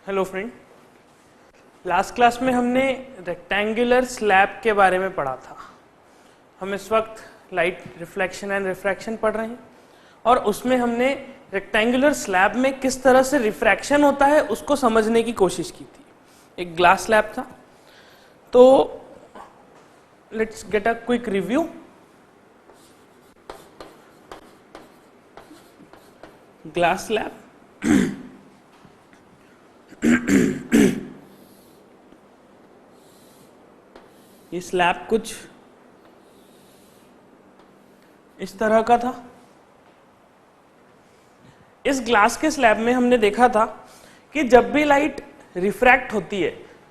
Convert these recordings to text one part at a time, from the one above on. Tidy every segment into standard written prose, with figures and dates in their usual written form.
Hello friend, last class में हमने rectangular slab के बारे में पढ़ा था। हम इस वक्त लाइट रिफ्लेक्शन एंड रिफ्रैक्शन पढ़ रहे हैं और उसमें हमने रेक्टेंगुलर स्लैब में किस तरह से रिफ्रैक्शन होता है उसको समझने की कोशिश की थी। एक ग्लास स्लैब था, तो let's get a quick review. Glass slab, ये स्लैब कुछ इस तरह का था। इस ग्लास के स्लैब में हमने देखा था कि जब भी लाइट रिफ्रैक्ट होती है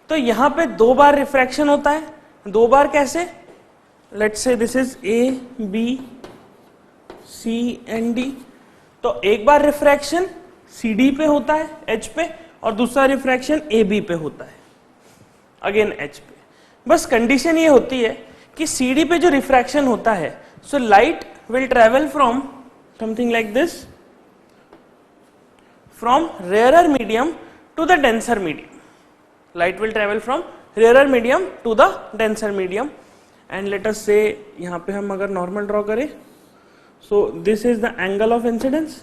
तो यहां पे दो बार रिफ्रैक्शन होता है। दो बार कैसे? Let's say this is A B C and D. तो एक बार रिफ्रैक्शन सी डी पे होता है एच पे, और दूसरा रिफ्रैक्शन ए बी पे होता है अगेन एच पे। बस कंडीशन ये होती है कि सी डी पे जो रिफ्रैक्शन होता है, so light will travel from something like this, from rarer medium to the denser medium. Light will travel from rarer medium to the denser medium, and let us say यहाँ पे हम अगर normal draw करें, so this is the angle of incidence.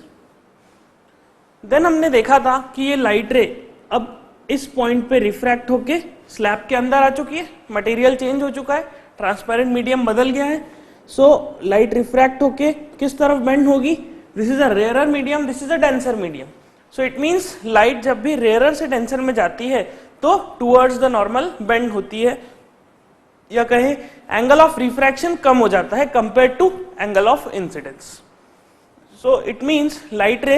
Then हमने देखा था कि ये light ray अब इस point पे refract होके slab के अंदर आ चुकी है, material change हो चुका है, transparent medium बदल गया है, so light refract होके किस तरफ bend होगी? This is a rarer medium, this is a denser medium. So it means light जब भी रेयर से डेंसर में जाती है तो टूवर्ड्स द नॉर्मल बेंड होती है, या कहें एंगल ऑफ रिफ्रैक्शन कम हो जाता है compare to angle of incidence. So it means light ray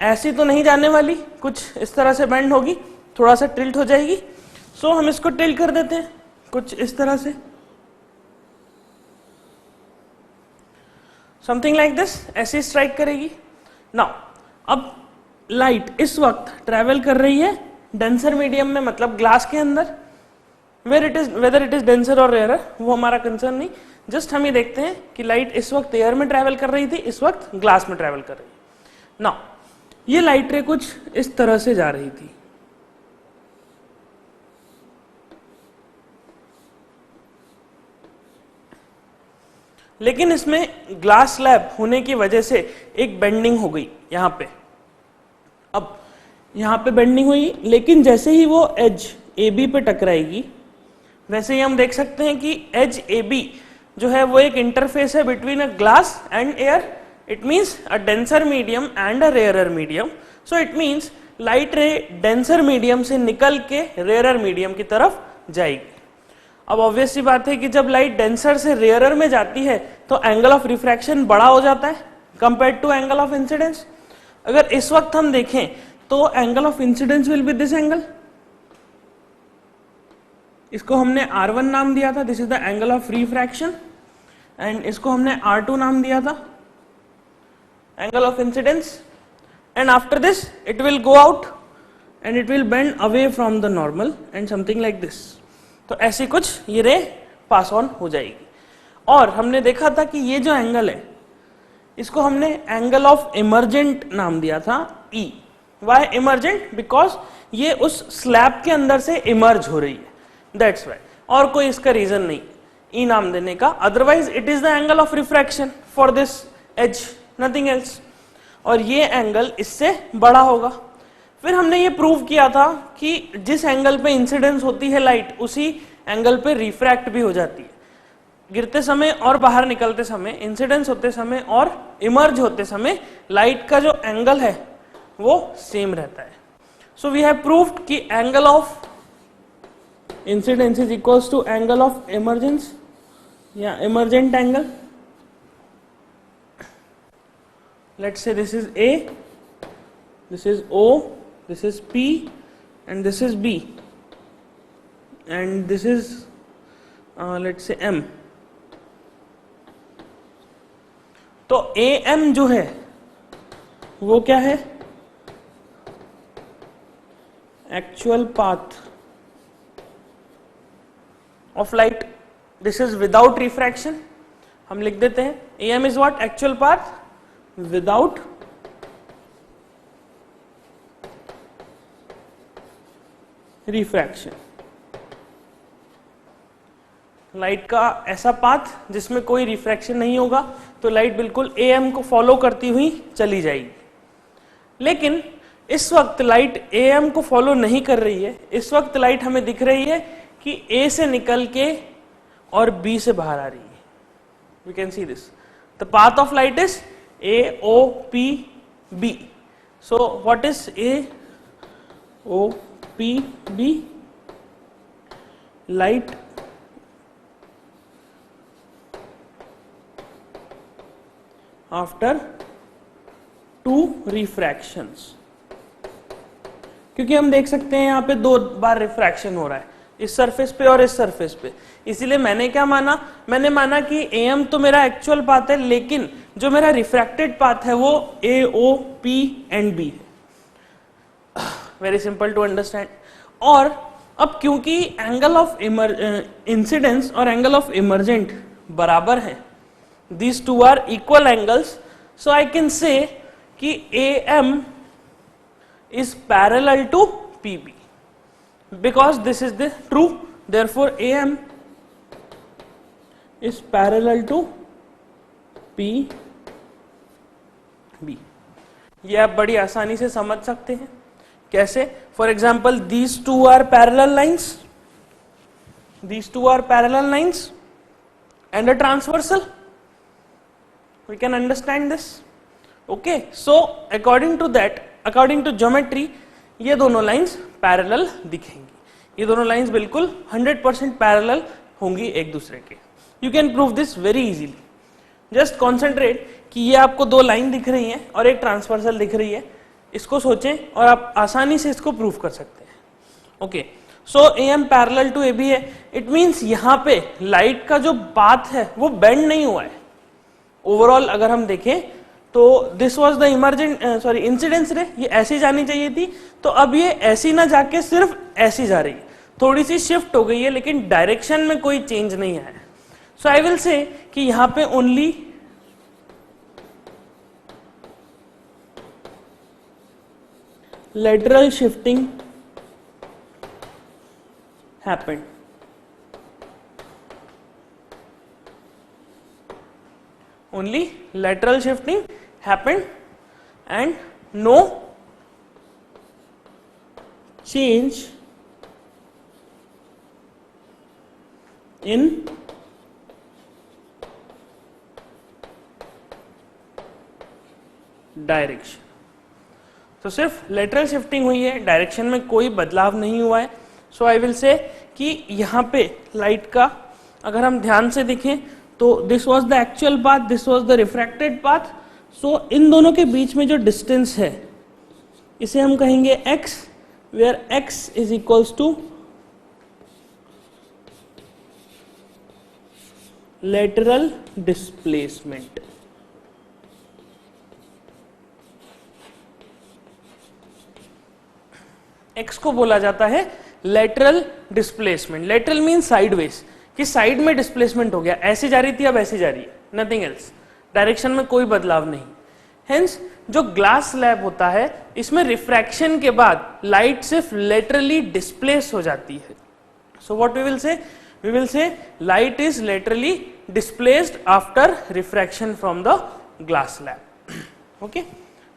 ऐसी तो नहीं जाने वाली, कुछ इस तरह से बेंड होगी, थोड़ा सा टिल्ट हो जाएगी। सो हम इसको टिल्ट कर देते हैं कुछ इस तरह से, समथिंग लाइक दिस, ऐसी स्ट्राइक करेगी। नाउ अब लाइट इस वक्त ट्रैवल कर रही है डेंसर मीडियम में, मतलब ग्लास के अंदर। वेदर इट इज डेंसर और रेयर वो हमारा कंसर्न नहीं, जस्ट हम ये देखते हैं कि लाइट इस वक्त एयर में ट्रैवल कर रही थी, इस वक्त ग्लास में ट्रैवल कर रही है। नाउ ये लाइट रे कुछ इस तरह से जा रही थी, लेकिन इसमें ग्लास स्लैब होने की वजह से एक बेंडिंग हो गई यहां पे। अब यहां पे बेंडिंग हुई, लेकिन जैसे ही वो एज ए बी पे टकराएगी वैसे ही हम देख सकते हैं कि एज ए बी जो है वो एक इंटरफेस है between a glass and air. It means a denser medium and a rarer medium. So it means light रे डेंसर मीडियम से निकल के रेयरर मीडियम की तरफ जाएगी। अब ऑब्वियस सी बात है कि जब लाइट डेंसर से रेयरर में जाती है तो एंगल ऑफ रिफ्रैक्शन बड़ा हो जाता है compare to angle of incidence. अगर इस वक्त हम देखें तो angle of incidence will be this angle, इसको हमने R1 नाम दिया था, this is the angle of refraction, and इसको हमने R2 नाम दिया था, angle of incidence. And after this it will go out and it will bend away from the normal and something like this. तो ऐसी कुछ ये रे पास ऑन हो जाएगी। और हमने देखा था कि ये जो एंगल है इसको हमने एंगल ऑफ इमर्जेंट नाम दिया था, E। Y emergent? बिकॉज ये उस स्लैब के अंदर से इमर्ज हो रही है, दैट्स वाई, और कोई इसका रीजन नहीं E नाम देने का। Otherwise it is the angle of refraction for this edge, nothing else, और ये एंगल इससे बड़ा होगा। फिर हमने ये प्रूव किया था कि जिस एंगल पे इंसिडेंस होती है लाइट, उसी एंगल पे रिफ्रैक्ट भी हो जाती है। गिरते समय और बाहर निकलते समय, इंसिडेंस होते समय और इमर्ज होते समय लाइट का जो एंगल है वो सेम रहता है। सो वी हैव प्रूव्ड कि angle of incidence is equals to angle of emergence या emergent angle. Let's say this is A, this is O, this is P and this is B, and this is let's say M। तो AM जो है वो क्या है? Actual path of light. This is without refraction. हम लिख देते हैं AM is what? Actual path without refraction, light का ऐसा पाथ जिसमें कोई रिफ्रैक्शन नहीं होगा, तो लाइट बिल्कुल AM को फॉलो करती हुई चली जाएगी। लेकिन इस वक्त लाइट AM को फॉलो नहीं कर रही है, इस वक्त लाइट हमें दिख रही है कि A से निकल के और B से बाहर आ रही है। We can see this, the path of light is AOPB. So what is AOPB? Light after two refractions. क्योंकि हम देख सकते हैं यहाँ पे 2 बार रिफ्रैक्शन हो रहा है, इस सरफेस पे और इस सरफेस पे, इसीलिए मैंने क्या माना, मैंने माना कि AM तो मेरा एक्चुअल पाथ है, लेकिन जो मेरा रिफ्रैक्टेड पाथ है वो AOP एंड B है। Very simple to understand. और अब क्योंकि एंगल ऑफ इंसिडेंस और एंगल ऑफ इमर्जेंट बराबर है, these two are equal angles, so I can say कि AM is parallel to PB because this is the true, therefore AM is parallel to PB. ये आप बड़ी आसानी से समझ सकते हैं। कैसे? For example these two are parallel lines, these two are parallel lines and a transversal. We can understand this. Okay, so according to that, according to geometry, ये दोनों लाइंस पैरेलल दिखेंगी, ये दोनों लाइंस बिल्कुल 100% पैरेलल होंगी एक दूसरे के। You can prove this very easily. Just concentrate कि ये आपको 2 लाइन दिख रही हैं और एक ट्रांसवर्सल दिख रही है, इसको सोचें और आप आसानी से इसको प्रूव कर सकते हैं। Okay, so AM parallel to AB है, इट मीन्स यहाँ पे लाइट का जो पाथ है वो बेंड नहीं हुआ है। ओवरऑल अगर हम देखें तो दिस वाज द इंसिडेंस रे, ये ऐसी जानी चाहिए थी, तो अब ये ऐसी ना जाके सिर्फ ऐसी जा रही है, थोड़ी सी शिफ्ट हो गई है, लेकिन डायरेक्शन में कोई चेंज नहीं आया। सो आई विल से कि यहां पे only lateral shifting happened. Only lateral shifting happened and no change in direction. तो सिर्फ लेटरल शिफ्टिंग हुई है, डायरेक्शन में कोई बदलाव नहीं हुआ है। सो आई विल से कि यहाँ पे लाइट का अगर हम ध्यान से देखें तो this was the actual path, this was the refracted path. So इन दोनों के बीच में जो डिस्टेंस है इसे हम कहेंगे x, where x is equals to lateral displacement. x को बोला जाता है lateral displacement. Lateral mean sideways, कि साइड में डिस्प्लेसमेंट हो गया, ऐसी जा रही थी अब ऐसी जा रही है, नथिंग एल्स, डायरेक्शन में कोई बदलाव नहीं। हेंस जो ग्लास स्लैब होता है इसमें रिफ्रैक्शन के बाद लाइट सिर्फ लेटरली डिस्प्लेस हो जाती है। So what we will say, we will say light is laterally displaced after refraction from the glass slab. Okay,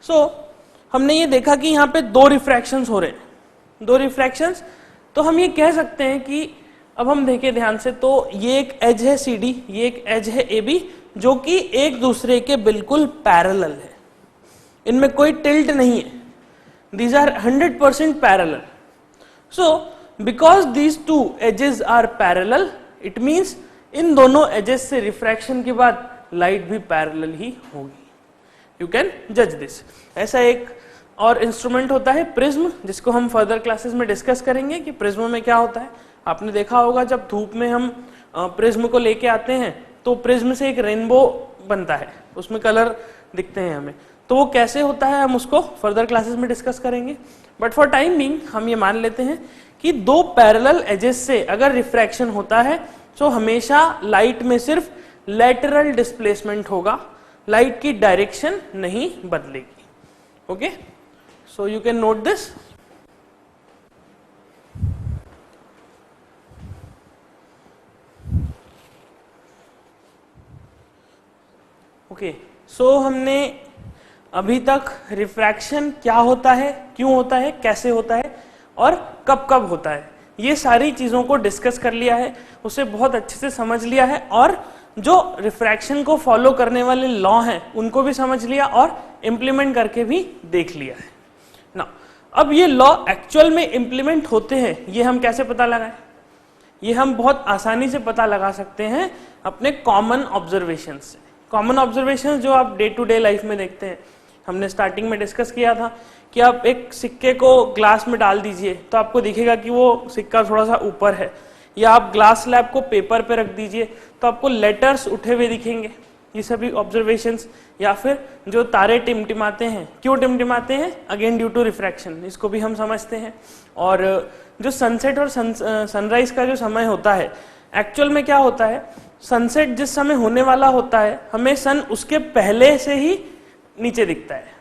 so हमने ये देखा कि यहाँ पे 2 रिफ्रैक्शंस हो रहे हैं, 2 रिफ्रैक्शंस। तो हम ये कह सकते हैं कि अब हम देखें ध्यान से तो ये एक एज है CD, ये एक एज है AB, जो कि एक दूसरे के बिल्कुल पैरेलल है, इनमें कोई टिल्ट नहीं है, these are 100% parallel. So because these 2 axes are parallel, it means इन दोनों एजेस से रिफ्रैक्शन के बाद लाइट भी पैरेलल ही होगी। यू कैन जज दिस। ऐसा एक और इंस्ट्रूमेंट होता है प्रिज्म, जिसको हम फर्दर क्लासेस में डिस्कस करेंगे कि प्रिज्म में क्या होता है। आपने देखा होगा जब धूप में हम प्रिज्म को लेके आते हैं तो प्रिज्म से एक रेनबो बनता है, उसमें कलर दिखते हैं हमें, तो वो कैसे होता है हम उसको फर्दर क्लासेस में डिस्कस करेंगे। बट फॉर टाइम बीइंग हम ये मान लेते हैं कि 2 पैरेलल एजेस से अगर रिफ्रैक्शन होता है तो हमेशा लाइट में सिर्फ लेटरल डिस्प्लेसमेंट होगा, लाइट की डायरेक्शन नहीं बदलेगी। Okay, so you can note this. Okay, so हमने अभी तक रिफ्रैक्शन क्या होता है, क्यों होता है, कैसे होता है और कब कब होता है, ये सारी चीज़ों को डिस्कस कर लिया है, उसे बहुत अच्छे से समझ लिया है और जो रिफ्रैक्शन को फॉलो करने वाले लॉ हैं उनको भी समझ लिया और इम्प्लीमेंट करके भी देख लिया है ना। अब ये लॉ एक्चुअल में इम्प्लीमेंट होते हैं ये हम कैसे पता लगाएं? ये हम बहुत आसानी से पता लगा सकते हैं अपने कॉमन ऑब्जर्वेशन से। कॉमन ऑब्जर्वेशन जो आप डे टू डे लाइफ में देखते हैं, हमने स्टार्टिंग में डिस्कस किया था कि आप एक सिक्के को ग्लास में डाल दीजिए तो आपको दिखेगा कि वो सिक्का थोड़ा सा ऊपर है, या आप ग्लास स्लैब को पेपर पे रख दीजिए तो आपको लेटर्स उठे हुए दिखेंगे। ये सभी ऑब्जर्वेशंस, या फिर जो तारे टिमटिमाते हैं, क्यों टिमटिमाते हैं? अगेन ड्यू टू रिफ्रैक्शन, इसको भी हम समझते हैं। और जो सनसेट और सनराइज का जो समय होता है, एक्चुअल में क्या होता है, सनसेट जिस समय होने वाला होता है हमें सन उसके पहले से ही नीचे दिखता है,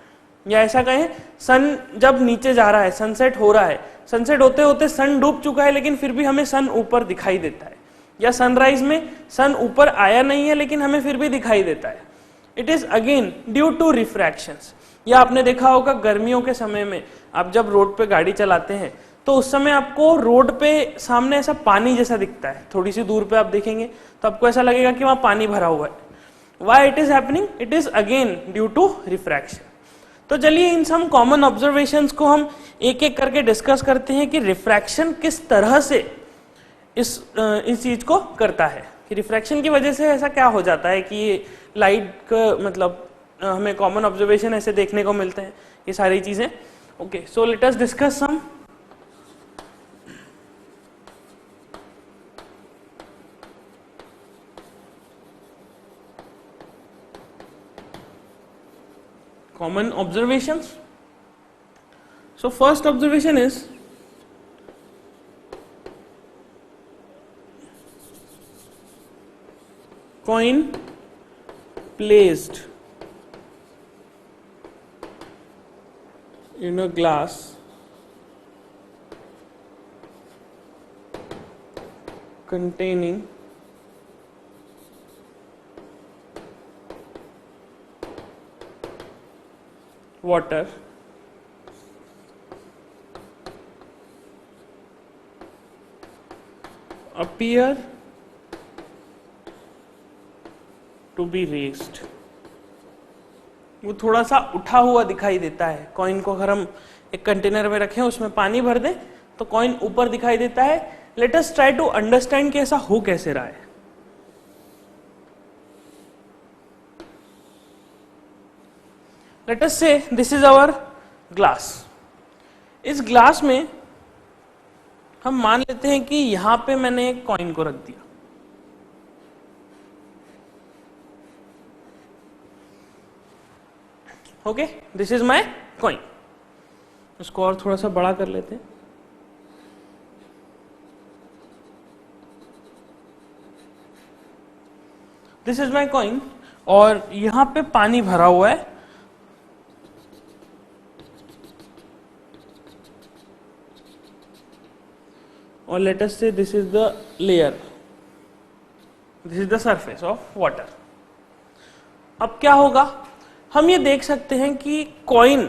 या ऐसा कहें सन जब नीचे जा रहा है, सनसेट हो रहा है, सनसेट होते होते सन डूब चुका है लेकिन फिर भी हमें सन ऊपर दिखाई देता है, या सनराइज में सन ऊपर आया नहीं है लेकिन हमें फिर भी दिखाई देता है। It is again due to refractions. या आपने देखा होगा गर्मियों के समय में आप जब रोड पे गाड़ी चलाते हैं तो उस समय आपको रोड पे सामने ऐसा पानी जैसा दिखता है, थोड़ी सी दूर पे आप देखेंगे तो आपको ऐसा लगेगा कि वहां पानी भरा हुआ है। Why it is happening? It is again due to refraction. तो चलिए इन सम कॉमन ऑब्जर्वेशंस को हम एक एक करके डिस्कस करते हैं कि रिफ्रैक्शन किस तरह से इस चीज को करता है, कि रिफ्रैक्शन की वजह से ऐसा क्या हो जाता है कि लाइट का मतलब हमें कॉमन ऑब्जर्वेशन ऐसे देखने को मिलते हैं, ये सारी चीजें। Okay, so let us discuss some. Common observations. So first observation is coin placed in a glass containing water appear to be raised। वो थोड़ा सा उठा हुआ दिखाई देता है। कॉइन को अगर हम एक कंटेनर में रखें, उसमें पानी भर दें तो कॉइन ऊपर दिखाई देता है। Let us try to understand कि ऐसा हो कैसे रहा है। Let us say this is our glass। इस ग्लास में हम मान लेते हैं कि यहां पे मैंने एक कॉइन को रख दिया। Okay, this is my coin. इसको और थोड़ा सा बड़ा कर लेते हैं। दिस इज माय कॉइन और यहां पे पानी भरा हुआ है। और let us say this is the layer, this is the surface of water। अब क्या होगा, हम ये देख सकते हैं कि कॉइन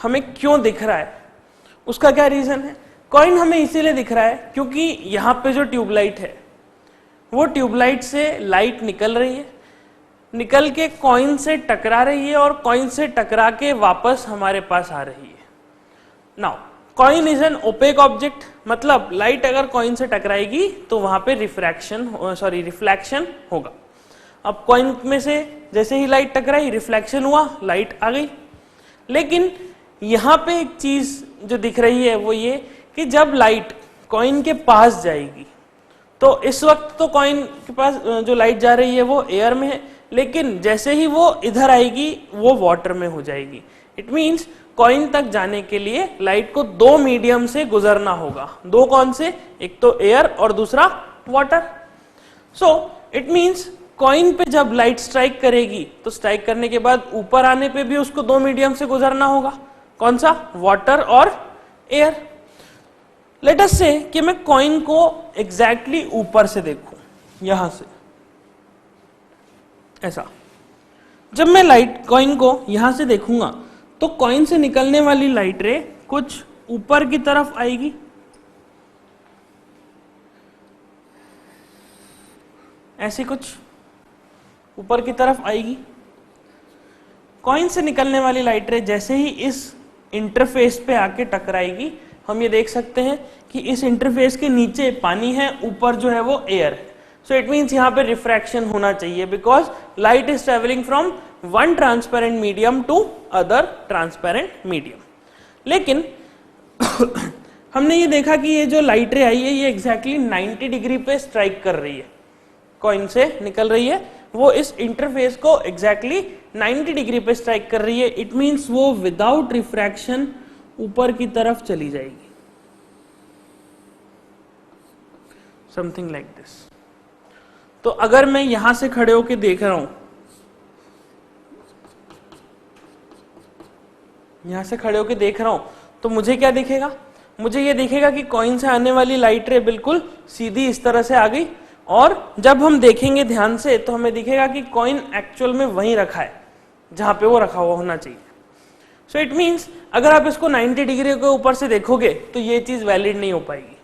हमें क्यों दिख रहा है, उसका क्या रीजन है। कॉइन हमें इसीलिए दिख रहा है क्योंकि यहाँ पे जो ट्यूबलाइट है वो ट्यूबलाइट से लाइट निकल रही है, निकल के कॉइन से टकरा रही है और कॉइन से टकरा के वापस हमारे पास आ रही है। Now coin is an opaque object, मतलब लाइट अगर कॉइन से टकराएगी तो वहां पे रिफ्लेक्शन होगा। अब कॉइन में से जैसे ही लाइट टकराई, रिफ्लेक्शन हुआ, लाइट आ गई। लेकिन यहां पे एक चीज जो दिख रही है वो ये कि जब लाइट कॉइन के पास जाएगी तो इस वक्त तो कॉइन के पास जो लाइट जा रही है वो एयर में है, लेकिन जैसे ही वो इधर आएगी वो वाटर में हो जाएगी। इट मीन्स कॉइन तक जाने के लिए लाइट को दो मीडियम से गुजरना होगा। दो कौन से? एक तो एयर और दूसरा water. So it means coin पे जब लाइट स्ट्राइक करेगी तो स्ट्राइक करने के बाद ऊपर आने पे भी उसको दो मीडियम से गुजरना होगा। कौन सा? वाटर और एयर। लेट अस से कि मैं कॉइन को एग्जैक्टली ऊपर से देखूं, यहां से ऐसा, जब मैं लाइट कॉइन को यहां से देखूंगा तो कॉइन से निकलने वाली लाइट रे कुछ ऊपर की तरफ आएगी, ऐसे कुछ ऊपर की तरफ आएगी। कॉइन से निकलने वाली लाइट रे जैसे ही इस इंटरफेस पे आके टकराएगी, हम ये देख सकते हैं कि इस इंटरफेस के नीचे पानी है, ऊपर जो है वो एयर है। सो इट मीन्स यहाँ पे रिफ्रैक्शन होना चाहिए, because light is travelling from one transparent medium to other transparent medium. लेकिन हमने ये देखा कि ये जो लाइट रे आई है ये एग्जैक्टली 90 डिग्री पे स्ट्राइक कर रही है, कॉइन से निकल रही है, वो इस इंटरफेस को एग्जैक्टली 90 डिग्री पे स्ट्राइक कर रही है। इट मीन्स वो विदाउट रिफ्रैक्शन ऊपर की तरफ चली जाएगी, समथिंग लाइक दिस। तो अगर मैं यहां से खड़े होकर देख रहा हूं, यहां से खड़े होकर देख रहा हूं, तो मुझे क्या दिखेगा? मुझे ये दिखेगा कि कॉइन से आने वाली लाइट रे बिल्कुल सीधी इस तरह से आ गई, और जब हम देखेंगे ध्यान से तो हमें दिखेगा कि कॉइन एक्चुअल में वहीं रखा है जहां पे वो रखा हुआ होना चाहिए। सो इट मीन्स अगर आप इसको 90 डिग्री के ऊपर से देखोगे तो ये चीज वैलिड नहीं हो पाएगी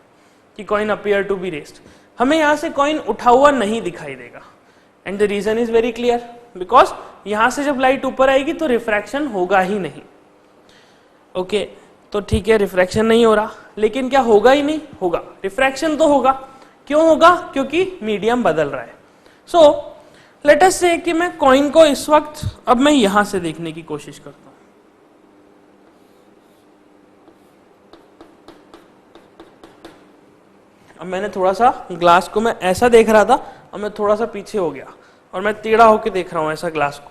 कि coin appear to be raised. हमें यहां से कॉइन उठा हुआ नहीं दिखाई देगा, and the reason is very clear, because यहां से जब लाइट ऊपर आएगी तो रिफ्रैक्शन होगा ही नहीं। ओके, तो ठीक है, रिफ्रैक्शन नहीं हो रहा, लेकिन क्या होगा ही नहीं? होगा, रिफ्रैक्शन तो होगा। क्यों होगा? क्योंकि मीडियम बदल रहा है। सो लेट अस से कि मैं कॉइन को इस वक्त अब मैं यहां से देखने की कोशिश करता हूं। अब मैंने थोड़ा सा ग्लास को, मैं ऐसा देख रहा था, अब मैं थोड़ा सा पीछे हो गया और मैं टेढ़ा होके देख रहा हूं ऐसा ग्लास को।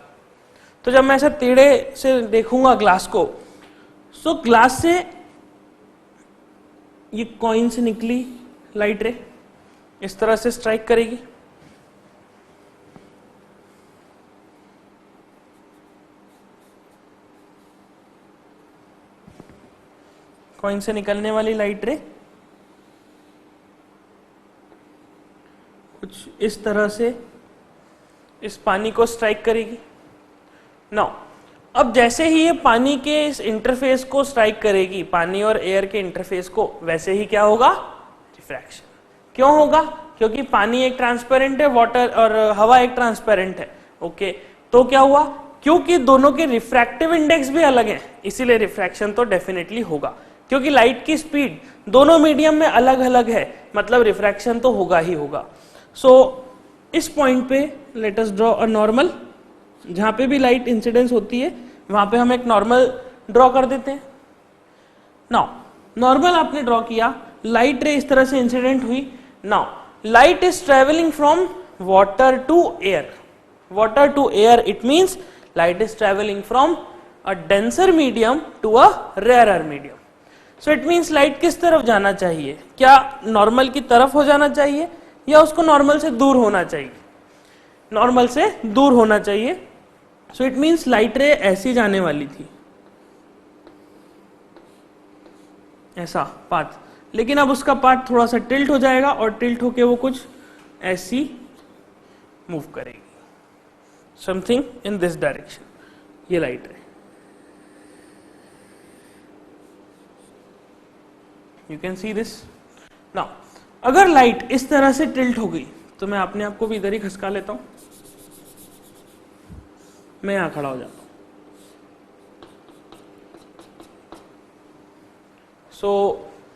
तो जब मैं ऐसा टेढ़े से देखूंगा ग्लास को, सो ग्लास से ये कॉइन से निकली लाइट रे इस तरह से स्ट्राइक करेगी, कॉइन से निकलने वाली लाइट रे कुछ इस तरह से इस पानी को स्ट्राइक करेगी। नाउ अब जैसे ही ये पानी के इस इंटरफेस को स्ट्राइक करेगी, पानी और एयर के इंटरफेस को, वैसे ही क्या होगा? रिफ्रैक्शन। क्यों होगा? क्योंकि पानी एक ट्रांसपेरेंट है, वाटर और हवा एक ट्रांसपेरेंट है। ओके, तो क्या हुआ? क्योंकि दोनों के रिफ्रैक्टिव इंडेक्स भी अलग हैं, इसीलिए रिफ्रैक्शन तो डेफिनेटली होगा। क्योंकि लाइट की स्पीड दोनों मीडियम में अलग अलग है, मतलब रिफ्रैक्शन तो होगा ही होगा। सो इस पॉइंट पे let us draw a normal. जहां पे भी लाइट इंसिडेंस होती है वहां पे हम एक नॉर्मल ड्रॉ कर देते हैं। नाउ नॉर्मल आपने ड्रॉ किया, लाइट रे इस तरह से इंसिडेंट हुई। Now light is travelling from water to air, water to air, it means light is travelling from a denser medium to a rarer medium. So it means light किस तरफ जाना चाहिए? क्या normal की तरफ हो जाना चाहिए या उसको नॉर्मल से दूर होना चाहिए? नॉर्मल से दूर होना चाहिए। सो इट मीन्स लाइट रे ऐसी जाने वाली थी, ऐसा पाथ, लेकिन अब उसका पाथ थोड़ा सा टिल्ट हो जाएगा और टिल्ट होके वो कुछ ऐसी मूव करेगी, समथिंग इन दिस डायरेक्शन। ये लाइट रे, you can see this. Now अगर लाइट इस तरह से टिल्ट हो गई तो मैं अपने आप को भी इधर ही खसका लेता हूं, मैं यहां खड़ा हो जाता हूं। सो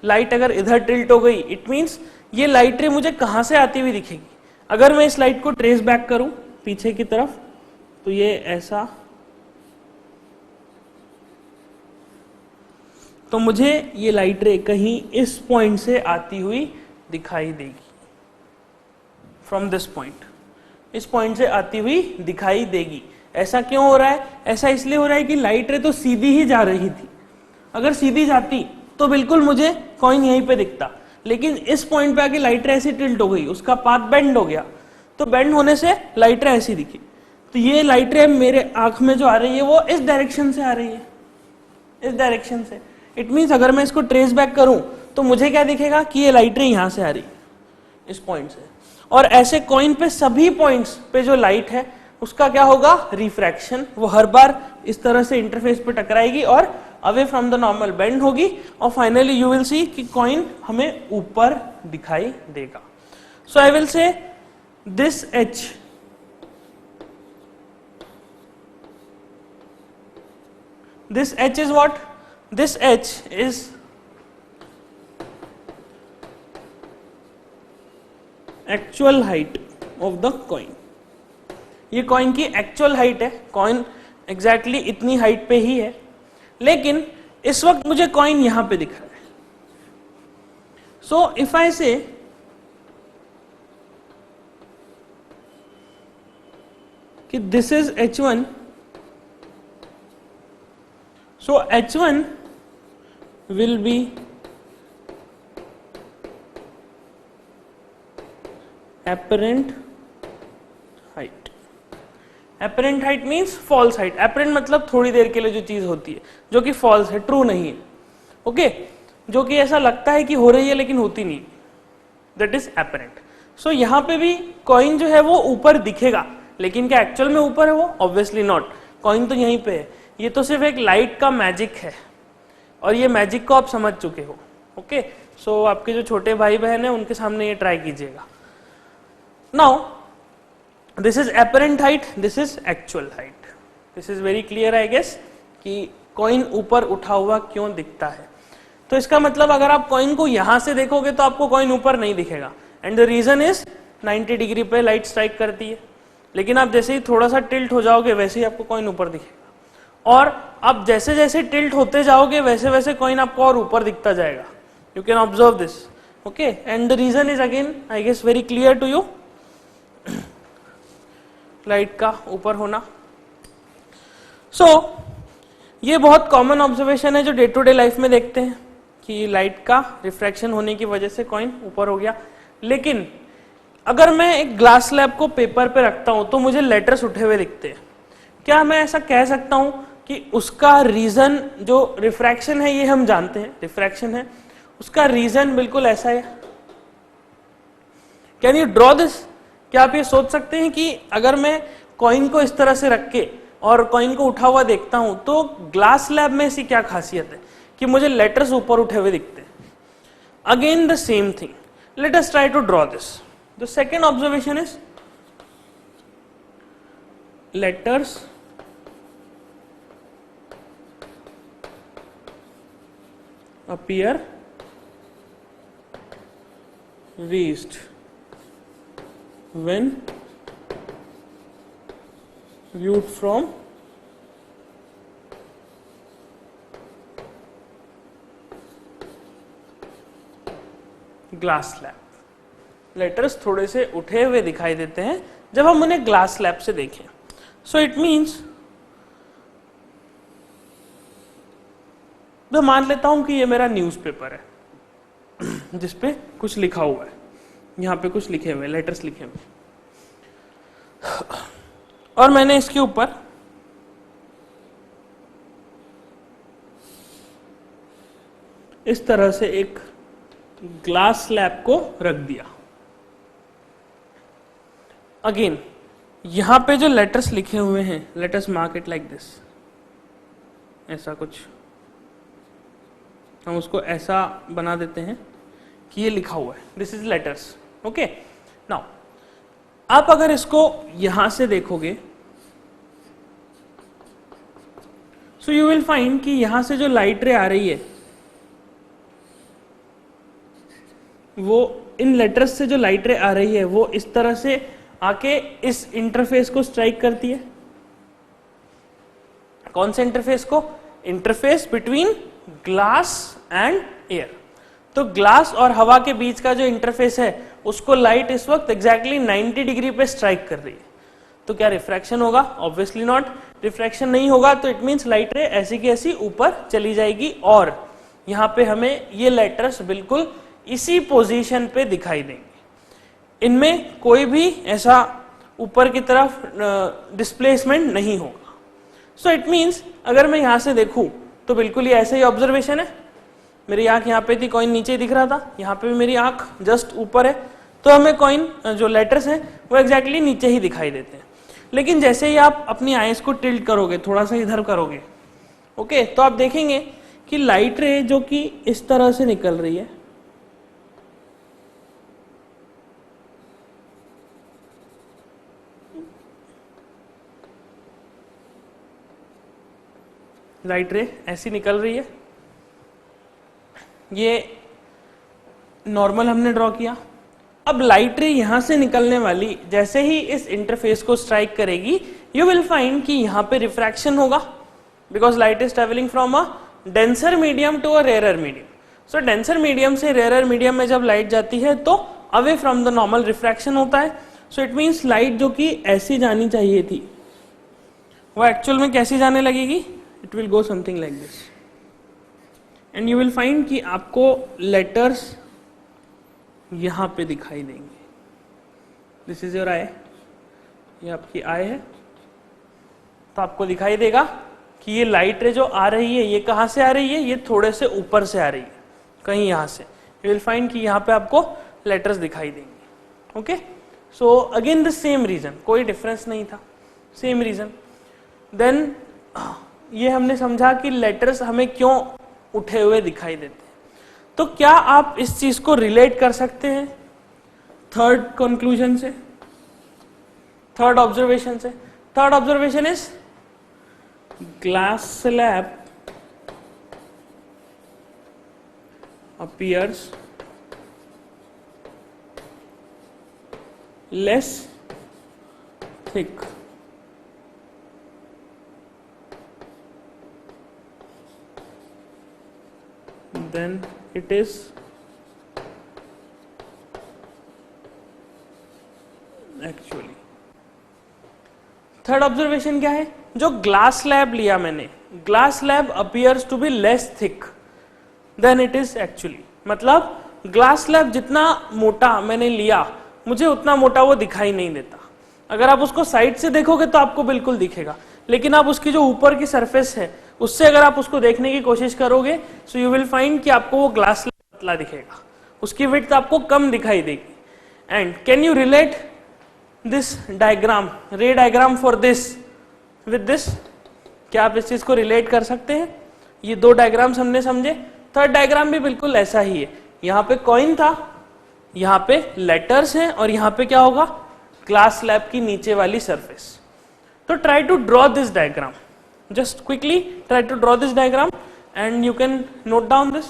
लाइट अगर इधर टिल्ट हो गई, इट मीन्स ये लाइट रे मुझे कहां से आती हुई दिखेगी? अगर मैं इस लाइट को ट्रेस बैक करूं पीछे की तरफ, तो ये ऐसा, तो मुझे ये लाइट रे कहीं इस पॉइंट से आती हुई दिखाई देगी, फ्रॉम दिस पॉइंट, इस पॉइंट से आती हुई दिखाई देगी। ऐसा क्यों हो रहा है? ऐसा इसलिए हो रहा है कि लाइट रे तो सीधी ही जा रही थी, अगर सीधी जाती तो बिल्कुल मुझे कॉइन यहीं पे दिखता, लेकिन इस पॉइंट पे आके लाइट रे ऐसी टिल्ट हो गई, उसका पाथ बेंड हो गया, तो बेंड होने से लाइट रे ऐसी दिखी। तो ये लाइट रे मेरे आंख में जो आ रही है वो इस डायरेक्शन से आ रही है, इस डायरेक्शन से। इट मीन्स अगर मैं इसको ट्रेस बैक करूं तो मुझे क्या दिखेगा कि ये लाइट रे यहां से आ रही है, इस पॉइंट से। और ऐसे कॉइन पे सभी पॉइंट्स पे जो लाइट है उसका क्या होगा, रिफ्रैक्शन। वो हर बार इस तरह से इंटरफेस पे टकराएगी और away from the normal bend होगी और फाइनली यू विल सी कि कॉइन हमें ऊपर दिखाई देगा। So I will say this H is what? This H is actual height of the coin. ये कॉइन की एक्चुअल हाइट है, कॉइन एग्जैक्टली इतनी हाइट पे ही है, लेकिन इस वक्त मुझे कॉइन यहां पे दिख रहा है। सो इफ आई से कि this is H1, so H1 will be apparent height. Apparent height means false height. Apparent मतलब थोड़ी देर के लिए जो चीज होती है, जो कि false है, true नहीं है, ओके जो कि ऐसा लगता है कि हो रही है लेकिन होती नहीं, that is apparent. So यहाँ पे भी कॉइन जो है वो ऊपर दिखेगा, लेकिन क्या एक्चुअल में ऊपर है वो? ऑब्वियसली नॉट, कॉइन तो यहीं पे है। ये तो सिर्फ एक लाइट का मैजिक है और ये मैजिक को आप समझ चुके हो, ओके। सो आपके जो छोटे भाई बहन है उनके सामने ये ट्राई कीजिएगा। Now this is apparent height, this is actual height. This is very clear I guess कि कॉइन ऊपर उठा हुआ क्यों दिखता है। तो इसका मतलब अगर आप कॉइन को यहां से देखोगे तो आपको कॉइन ऊपर नहीं दिखेगा, and the reason is 90 degree पे लाइट स्ट्राइक करती है, लेकिन आप जैसे ही थोड़ा सा टिल्ट हो जाओगे वैसे ही आपको कॉइन ऊपर दिखेगा, और आप जैसे जैसे टिल्ट होते जाओगे वैसे वैसे कॉइन आपको और ऊपर दिखता जाएगा। You can observe this, okay, and the reason is again I guess very clear to you, light का ऊपर होना। सो ये बहुत कॉमन ऑब्जर्वेशन है जो डे टू डे लाइफ में देखते हैं कि लाइट का रिफ्रैक्शन होने की वजह से कॉइन ऊपर हो गया। लेकिन अगर मैं एक ग्लास स्लैब को पेपर पे रखता हूं तो मुझे लेटर्स उठे हुए दिखते हैं। क्या मैं ऐसा कह सकता हूं कि उसका रीजन जो रिफ्रैक्शन है, ये हम जानते हैं रिफ्रैक्शन है, उसका रीजन बिल्कुल ऐसा है? Can you draw this? क्या आप ये सोच सकते हैं कि अगर मैं कॉइन को इस तरह से रख के और कॉइन को उठा हुआ देखता हूं तो ग्लास स्लैब में ऐसी क्या खासियत है कि मुझे लेटर्स ऊपर उठे हुए दिखते हैं? Again the same thing, let us try to draw this. The second observation is letters appear raised when viewed from glass slab. Letters थोड़े से उठे हुए दिखाई देते हैं जब हम उन्हें ग्लास स्लैब से देखें। सो इट मीन्स, मैं मान लेता हूं कि ये मेरा न्यूज़पेपर है जिसपे कुछ लिखा हुआ है, यहां पे कुछ लिखे हुए लेटर्स लिखे हुए, और मैंने इसके ऊपर इस तरह से एक ग्लास स्लैब को रख दिया। अगेन यहां पे जो लेटर्स लिखे हुए हैं, let us mark it like this, ऐसा कुछ हम उसको ऐसा बना देते हैं कि ये लिखा हुआ है, this is letters, okay. Now आप अगर इसको यहां से देखोगे सो यू विल फाइंड कि यहां से जो लाइट रे आ रही है वो इन लेटर्स से जो लाइट रे आ रही है वो इस तरह से आके इस इंटरफेस को स्ट्राइक करती है। कौन से इंटरफेस को? Interface between glass and air. तो ग्लास और हवा के बीच का जो इंटरफेस है उसको लाइट इस वक्त एग्जैक्टली 90 डिग्री पे स्ट्राइक कर रही है। तो क्या रिफ्रैक्शन होगा? Obviously not. रिफ्रैक्शन नहीं होगा तो इट मींस लाइट रे ऐसी की ऐसी ऊपर चली जाएगी और यहां पे हमें ये लेटर्स बिल्कुल इसी पोजीशन पे दिखाई देंगे। इनमें कोई भी ऐसा ऊपर की तरफ डिस्प्लेसमेंट नहीं होगा। सो इट मींस अगर मैं यहां से देखूं तो बिल्कुल ये ऐसा ही ऑब्जर्वेशन है। मेरी आंख यहाँ पे थी, कॉइन नीचे दिख रहा था, यहाँ पे भी मेरी आंख जस्ट ऊपर है, तो हमें कॉइन जो लेटर्स हैं वो एग्जैक्टली नीचे ही दिखाई देते हैं। लेकिन जैसे ही आप अपनी आईज को टिल्ट करोगे, थोड़ा सा इधर करोगे, ओके, तो आप देखेंगे कि लाइट रे जो कि इस तरह से निकल रही है, लाइट रे ऐसी निकल रही है, ये नॉर्मल हमने ड्रॉ किया। अब लाइट रे यहां से निकलने वाली जैसे ही इस इंटरफेस को स्ट्राइक करेगी, यू विल फाइंड कि यहां पे रिफ्रैक्शन होगा, because light is travelling from a denser medium to a rare medium. So denser medium से रेयर मीडियम में जब लाइट जाती है तो away from the normal refraction होता है। सो इट मीन्स लाइट जो कि ऐसी जानी चाहिए थी वो एक्चुअल में कैसी जाने लगेगी, it will go something like this, and you will find कि आपको लेटर्स यहां पे दिखाई देंगे। दिस इज योर आई, ये आपकी आई है, तो आपको दिखाई देगा कि ये लाइट रे जो आ रही है ये कहां से आ रही है, ये थोड़े से ऊपर से आ रही है, कहीं यहां से। यू विल फाइंड कि यहां पे आपको लेटर्स दिखाई देंगे। Okay, so again the same reason, कोई डिफरेंस नहीं था, सेम रीजन। देन ये हमने समझा कि लेटर्स हमें क्यों उठे हुए दिखाई देते हैं। तो क्या आप इस चीज को रिलेट कर सकते हैं थर्ड कंक्लूजन से, थर्ड ऑब्जर्वेशन से? Third observation is glass slab appears less thick than it is actually. Third observation क्या है? जो ग्लास स्लैब लिया मैंने, glass slab appears to be less thick than it is actually. मतलब glass slab जितना मोटा मैंने लिया, मुझे उतना मोटा वो दिखाई नहीं देता। अगर आप उसको साइड से देखोगे तो आपको बिल्कुल दिखेगा, लेकिन आप उसकी जो ऊपर की सरफेस है उससे अगर आप उसको देखने की कोशिश करोगे, सो यू विल फाइंड कि आपको वो ग्लास स्लैब पतला दिखेगा, उसकी विड्थ आपको कम दिखाई देगी। And can you relate this diagram, रे diagram for this with this? क्या आप इस चीज को रिलेट कर सकते हैं? ये दो डायग्राम्स हमने समझे, थर्ड डायग्राम भी बिल्कुल ऐसा ही है। यहाँ पे कॉइन था, यहाँ पे लेटर्स हैं, और यहाँ पे क्या होगा? ग्लास स्लैब की नीचे वाली सरफेस। तो try to draw this diagram, just quickly try to draw this diagram and you can note down this.